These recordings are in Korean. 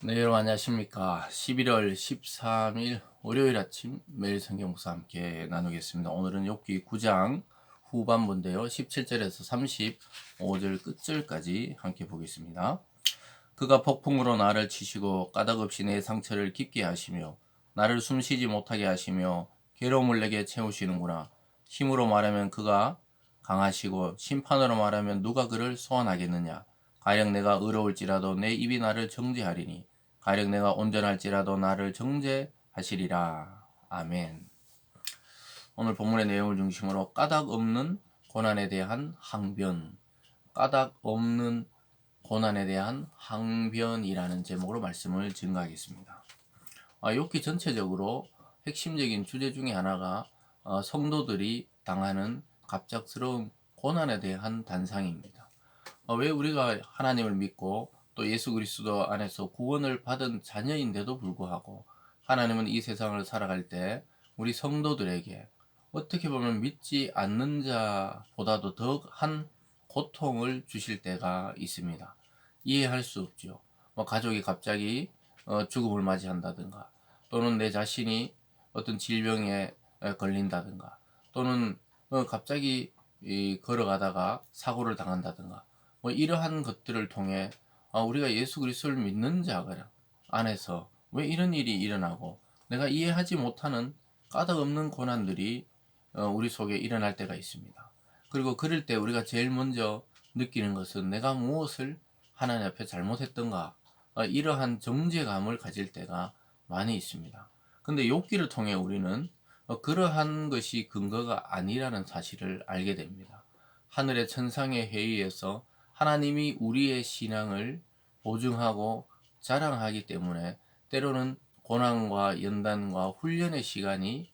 네, 여러분 안녕하십니까. 11월 13일 월요일 아침 매일 성경 묵상 함께 나누겠습니다. 오늘은 욥기 9장 후반부인데요. 17절에서 35절 끝절까지 함께 보겠습니다. 그가 폭풍으로 나를 치시고 까닭없이 내 상처를 깊게 하시며 나를 숨쉬지 못하게 하시며 괴로움을 내게 채우시는구나. 힘으로 말하면 그가 강하시고 심판으로 말하면 누가 그를 소환하겠느냐. 가령 내가 의로울지라도 내 입이 나를 정죄하리니 가령 내가 온전할지라도 나를 정죄하시리라. 아멘. 오늘 본문의 내용을 중심으로 까닭 없는 고난에 대한 항변, 까닭 없는 고난에 대한 항변이라는 제목으로 말씀을 증가하겠습니다. 욥기 전체적으로 핵심적인 주제 중에 하나가 성도들이 당하는 갑작스러운 고난에 대한 단상입니다. 왜 우리가 하나님을 믿고 또 예수 그리스도 안에서 구원을 받은 자녀인데도 불구하고 하나님은 이 세상을 살아갈 때 우리 성도들에게 어떻게 보면 믿지 않는 자보다도 더한 고통을 주실 때가 있습니다. 이해할 수 없죠. 가족이 갑자기 죽음을 맞이한다든가 또는 내 자신이 어떤 질병에 걸린다든가 또는 갑자기 걸어가다가 사고를 당한다든가 이러한 것들을 통해 우리가 예수 그리스도를 믿는 자가 안에서 왜 이런 일이 일어나고 내가 이해하지 못하는 까닭없는 고난들이 우리 속에 일어날 때가 있습니다. 그리고 그럴 때 우리가 제일 먼저 느끼는 것은 내가 무엇을 하나님 앞에 잘못했던가 이러한 정죄감을 가질 때가 많이 있습니다. 근데 욥기를 통해 우리는 그러한 것이 근거가 아니라는 사실을 알게 됩니다. 하늘의 천상의 회의에서 하나님이 우리의 신앙을 보증하고 자랑하기 때문에 때로는 고난과 연단과 훈련의 시간이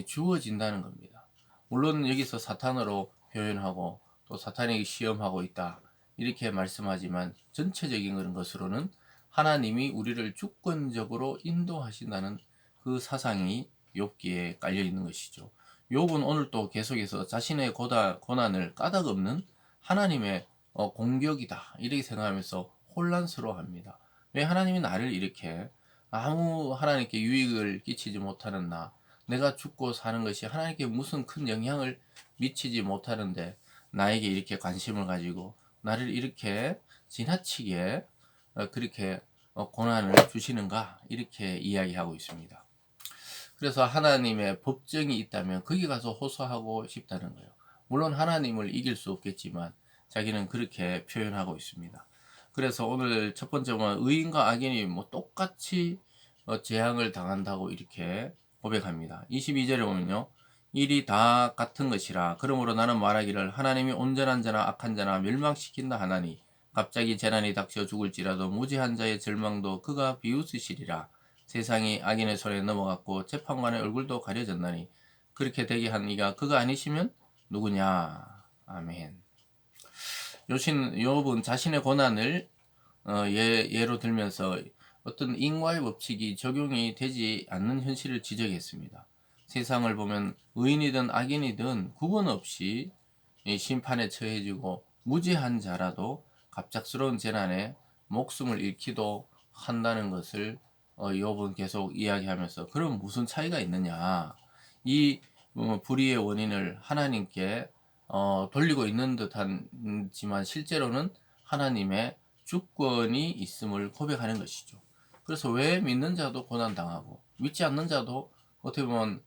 주어진다는 겁니다. 물론 여기서 사탄으로 표현하고 또 사탄에게 시험하고 있다 이렇게 말씀하지만 전체적인 그런 것으로는 하나님이 우리를 주권적으로 인도하신다는 그 사상이 욥기에 깔려 있는 것이죠. 욥은 오늘 또 계속해서 자신의 고난을 까닭없는 하나님의 공격이다 이렇게 생각하면서 혼란스러워합니다. 왜 하나님이 나를 이렇게 아무 하나님께 유익을 끼치지 못하는 내가 죽고 사는 것이 하나님께 무슨 큰 영향을 미치지 못하는데 나에게 이렇게 관심을 가지고 나를 이렇게 지나치게 그렇게 고난을 주시는가 이렇게 이야기하고 있습니다. 그래서 하나님의 법정이 있다면 거기 가서 호소하고 싶다는 거예요. 물론 하나님을 이길 수 없겠지만 자기는 그렇게 표현하고 있습니다. 그래서 오늘 첫 번째 보면 의인과 악인이 똑같이 재앙을 당한다고 이렇게 고백합니다. 22절에 보면요. 일이 다 같은 것이라 그러므로 나는 말하기를 하나님이 온전한 자나 악한 자나 멸망시킨다 하나니 갑자기 재난이 닥쳐 죽을지라도 무지한 자의 절망도 그가 비웃으시리라. 세상이 악인의 손에 넘어갔고 재판관의 얼굴도 가려졌나니 그렇게 되게 한 이가 그가 아니시면 누구냐. 아멘. 욥은 자신의 고난을 예로 들면서 어떤 인과의 법칙이 적용이 되지 않는 현실을 지적했습니다. 세상을 보면 의인이든 악인이든 구분 없이 심판에 처해지고 무죄한 자라도 갑작스러운 재난에 목숨을 잃기도 한다는 것을 욥은 계속 이야기하면서 그럼 무슨 차이가 있느냐. 이 불의의 원인을 하나님께 돌리고 있는 듯하지만 실제로는 하나님의 주권이 있음을 고백하는 것이죠. 그래서 왜 믿는 자도 고난 당하고 믿지 않는 자도 어떻게 보면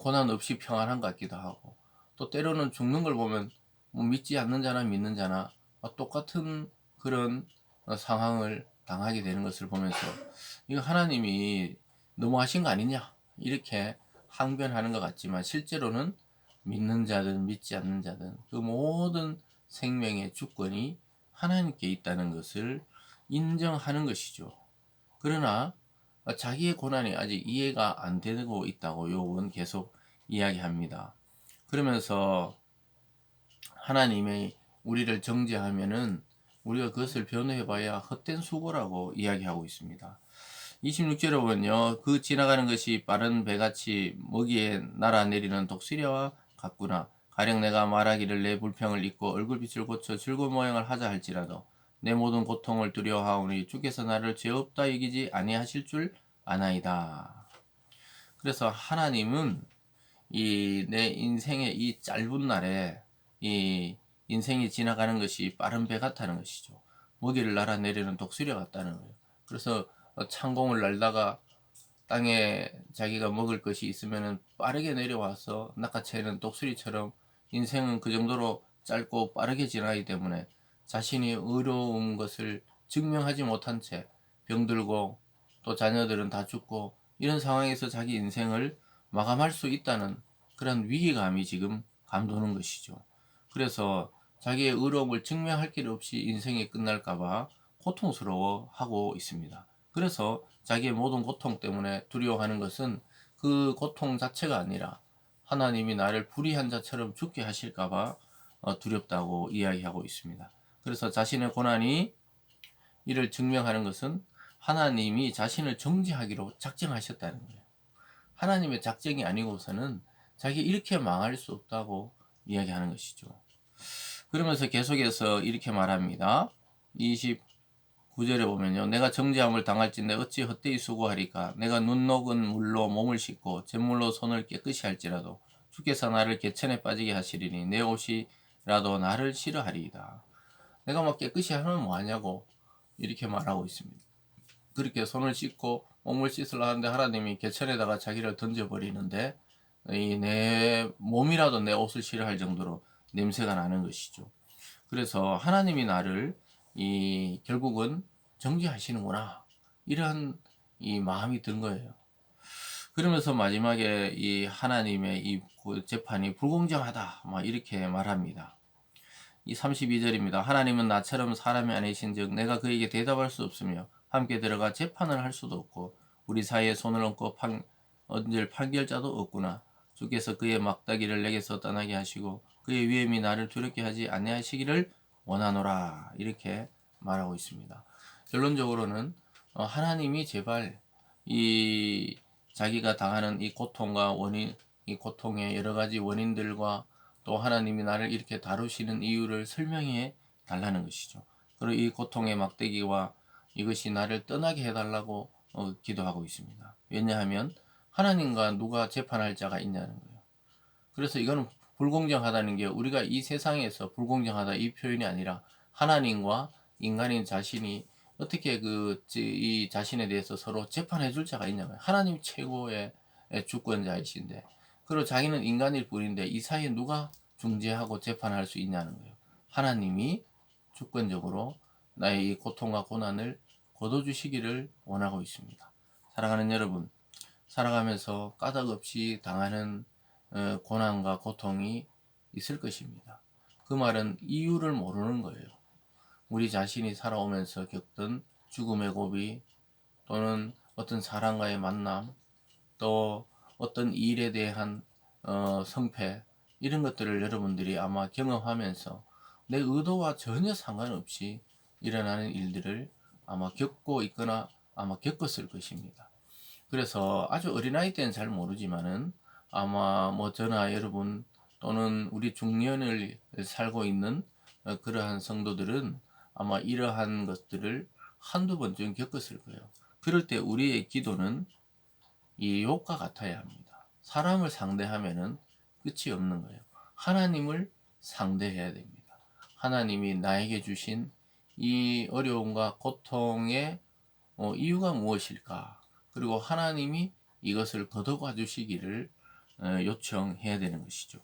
고난 없이 평안한 것 같기도 하고 또 때로는 죽는 걸 보면 믿지 않는 자나 믿는 자나 똑같은 그런 상황을 당하게 되는 것을 보면서 이거 하나님이 너무하신 거 아니냐 이렇게 항변하는 것 같지만 실제로는 믿는 자든 믿지 않는 자든 그 모든 생명의 주권이 하나님께 있다는 것을 인정하는 것이죠. 그러나 자기의 고난이 아직 이해가 안 되고 있다고 욥은 계속 이야기합니다. 그러면서 하나님의 우리를 정죄하면은 우리가 그것을 변호해봐야 헛된 수고라고 이야기하고 있습니다. 26절에 보면요. 그 지나가는 것이 빠른 배같이 먹이에 날아내리는 독수리와 같구나. 가령 내가 말하기를 내 불평을 잊고 얼굴빛을 고쳐 즐거운 모양을 하자 할지라도 내 모든 고통을 두려워하오니 주께서 나를 죄 없다 여기지 아니하실 줄 아나이다. 그래서 하나님은 이 내 인생의 이 짧은 날에 이 인생이 지나가는 것이 빠른 배 같다는 것이죠. 먹이를 날아내리는 독수리 같다는 거예요. 그래서 창공을 날다가 땅에 자기가 먹을 것이 있으면 빠르게 내려와서 낚아채는 독수리처럼 인생은 그 정도로 짧고 빠르게 지나기 때문에 자신이 어려운 것을 증명하지 못한 채 병들고 또 자녀들은 다 죽고 이런 상황에서 자기 인생을 마감할 수 있다는 그런 위기감이 지금 감도는 것이죠. 그래서 자기의 어려움을 증명할 길 없이 인생이 끝날까봐 고통스러워하고 있습니다. 그래서 자기의 모든 고통 때문에 두려워하는 것은 그 고통 자체가 아니라 하나님이 나를 불의한 자처럼 죽게 하실까봐 두렵다고 이야기하고 있습니다. 그래서 자신의 고난이 이를 증명하는 것은 하나님이 자신을 정죄하기로 작정하셨다는 거예요. 하나님의 작정이 아니고서는 자기 이렇게 망할 수 없다고 이야기하는 것이죠. 그러면서 계속해서 이렇게 말합니다. 29절에 보면요. 내가 정죄함을 당할진대 어찌 헛되이 수고하리까. 내가 눈 녹은 물로 몸을 씻고 잿물로 손을 깨끗이 할지라도 주께서 나를 개천에 빠지게 하시리니 내 옷이라도 나를 싫어하리이다. 내가 막 깨끗이 하면 뭐하냐고 이렇게 말하고 있습니다. 그렇게 손을 씻고 몸을 씻으려 하는데 하나님이 개천에다가 자기를 던져버리는데 이 내 몸이라도 내 옷을 싫어할 정도로 냄새가 나는 것이죠. 그래서 하나님이 나를 이 결국은 정죄하시는구나 이런 이 마음이 든 거예요. 그러면서 마지막에 이 하나님의 이 재판이 불공정하다 막 이렇게 말합니다. 이 32절입니다. 하나님은 나처럼 사람이 아니신즉 내가 그에게 대답할 수 없으며 함께 들어가 재판을 할 수도 없고 우리 사이에 손을 얹고 얹을 판결자도 없구나. 주께서 그의 막다기를 내게서 떠나게 하시고 그의 위엄이 나를 두렵게 하지 아니하시기를 원하노라. 이렇게 말하고 있습니다. 결론적으로는 하나님이 제발 이 자기가 당하는 이 고통과 원인, 이 고통의 여러 가지 원인들과 또 하나님이 나를 이렇게 다루시는 이유를 설명해 달라는 것이죠. 그리고 이 고통의 막대기와 이것이 나를 떠나게 해달라고 기도하고 있습니다. 왜냐하면 하나님과 누가 재판할 자가 있냐는 거예요. 그래서 이거는 불공정하다는 게 우리가 이 세상에서 불공정하다 이 표현이 아니라 하나님과 인간인 자신이 어떻게 이 자신에 대해서 서로 재판해 줄 자가 있냐고요. 하나님 최고의 주권자이신데 그리고 자기는 인간일 뿐인데 이 사이에 누가 중재하고 재판할 수 있냐는 거예요. 하나님이 주권적으로 나의 이 고통과 고난을 거둬주시기를 원하고 있습니다. 사랑하는 여러분, 살아가면서 까닭없이 당하는 고난과 고통이 있을 것입니다. 그 말은 이유를 모르는 거예요. 우리 자신이 살아오면서 겪던 죽음의 고비 또는 어떤 사람과의 만남 또 어떤 일에 대한 성패 이런 것들을 여러분들이 아마 경험하면서 내 의도와 전혀 상관없이 일어나는 일들을 아마 겪고 있거나 아마 겪었을 것입니다. 그래서 아주 어린아이 때는 잘 모르지만은 아마 뭐 저나 여러분 또는 우리 중년을 살고 있는 그러한 성도들은 아마 이러한 것들을 한두 번쯤 겪었을 거예요. 그럴 때 우리의 기도는 이 욕과 같아야 합니다. 사람을 상대하면은 끝이 없는 거예요. 하나님을 상대해야 됩니다. 하나님이 나에게 주신 이 어려움과 고통의 이유가 무엇일까? 그리고 하나님이 이것을 거둬가 주시기를 요청해야 되는 것이죠.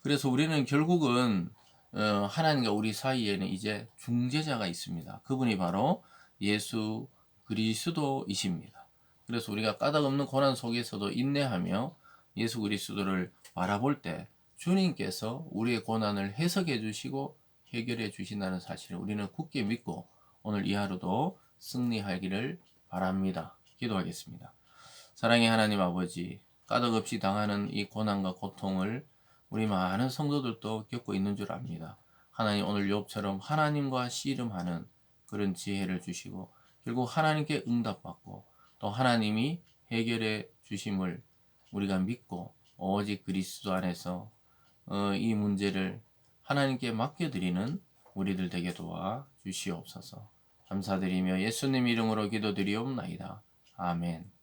그래서 우리는 결국은 하나님과 우리 사이에는 이제 중재자가 있습니다. 그분이 바로 예수 그리스도이십니다. 그래서 우리가 까닭없는 고난 속에서도 인내하며 예수 그리스도를 바라볼 때 주님께서 우리의 고난을 해석해 주시고 해결해 주신다는 사실을 우리는 굳게 믿고 오늘 이 하루도 승리하기를 바랍니다. 기도하겠습니다. 사랑의 하나님 아버지, 까닭없이 당하는 이 고난과 고통을 우리 많은 성도들도 겪고 있는 줄 압니다. 하나님 오늘 욥처럼 하나님과 씨름하는 그런 지혜를 주시고 결국 하나님께 응답받고 또 하나님이 해결해 주심을 우리가 믿고 오직 그리스도 안에서 이 문제를 하나님께 맡겨드리는 우리들 되게 도와 주시옵소서. 감사드리며 예수님 이름으로 기도드리옵나이다. 아멘.